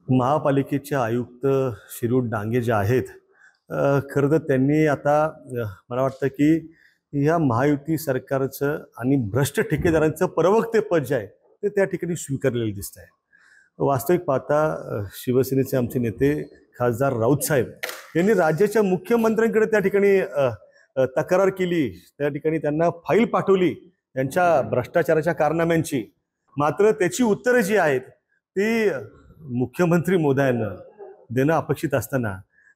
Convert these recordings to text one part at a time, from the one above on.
महापालिकेचे आयुक्त शिरूर डांगे जे आहेत, खरं तर त्यांनी आता मला वाटतं की ह्या महायुती सरकारचं आणि भ्रष्ट ठेकेदारांचं प्रवक्तेपद जे आहे ते त्या ठिकाणी स्वीकारलेलं दिसत आहे. वास्तविक पाहता शिवसेनेचे आमचे नेते खासदार राऊत साहेब यांनी राज्याच्या मुख्यमंत्र्यांकडे त्या ठिकाणी तक्रार केली, त्या ठिकाणी त्यांना फाईल पाठवली यांच्या भ्रष्टाचाराच्या कारनाम्यांची. मात्र त्याची उत्तरं जी आहेत ती मुख्यमंत्री महोदयांना देणं अपेक्षित असताना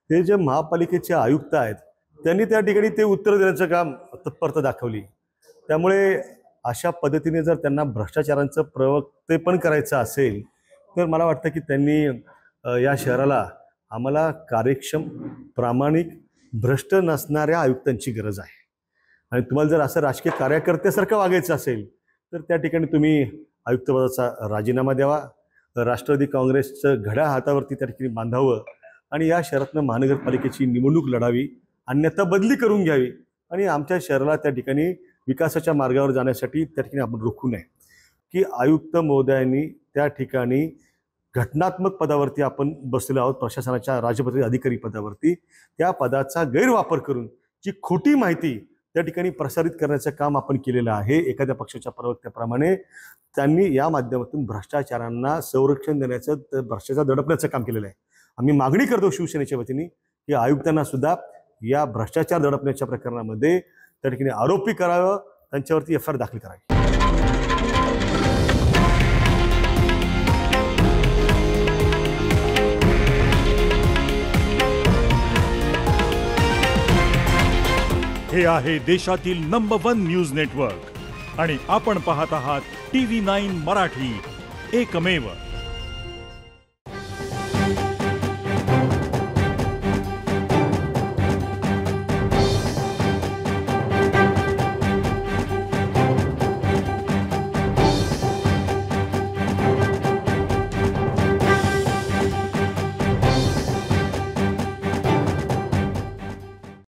ते जे महापालिकेचे आयुक्त आहेत त्यांनी त्या ठिकाणी ते उत्तर देण्याचं काम तत्परता दाखवली. त्यामुळे अशा पद्धतीने जर त्यांना भ्रष्टाचारांचं प्रवक्तेपण करायचं असेल तर मला वाटतं की त्यांनी या शहराला आम्हाला कार्यक्षम, प्रामाणिक, भ्रष्ट नसणाऱ्या आयुक्तांची गरज आहे. आणि तुम्हाला जर असं राजकीय कार्यकर्त्यासारखं वागायचं असेल तर त्या ठिकाणी तुम्ही आयुक्तपदाचा राजीनामा द्यावा, राष्ट्रवादी काँग्रेसचं घड्याळ हातावरती त्या ठिकाणी बांधावं आणि या शहरातनं महानगरपालिकेची निवडणूक लढावी, अन्यथा बदली करून घ्यावी आणि आमच्या शहराला त्या ठिकाणी विकासाच्या मार्गावर जाण्यासाठी त्या ठिकाणी आपण रोखू नये. की आयुक्त महोदयांनी त्या ठिकाणी घटनात्मक पदावरती आपण बसलेलो आहोत, प्रशासनाच्या राजपत्रित अधिकारी पदावरती, त्या पदाचा गैरवापर करून जी खोटी माहिती त्या ठिकाणी प्रसारित करण्याचं काम आपण केलेलं आहे. एखाद्या पक्षाच्या प्रवक्त्याप्रमाणे त्यांनी या माध्यमातून भ्रष्टाचारांना संरक्षण देण्याचं, भ्रष्टाचार दडपण्याचं काम केलेलं आहे. आम्ही मागणी करतो शिवसेनेच्या वतीने की आयुक्तांना सुद्धा या भ्रष्टाचार दडपण्याच्या प्रकरणामध्ये त्या ठिकाणी आरोपी करावं, त्यांच्यावरती एफआयआर दाखल करावी. हे आहे देशातील नंबर 1 न्यूज नेटवर्क आणि आपण पाहत आहात TV9 मराठी, एकमेव.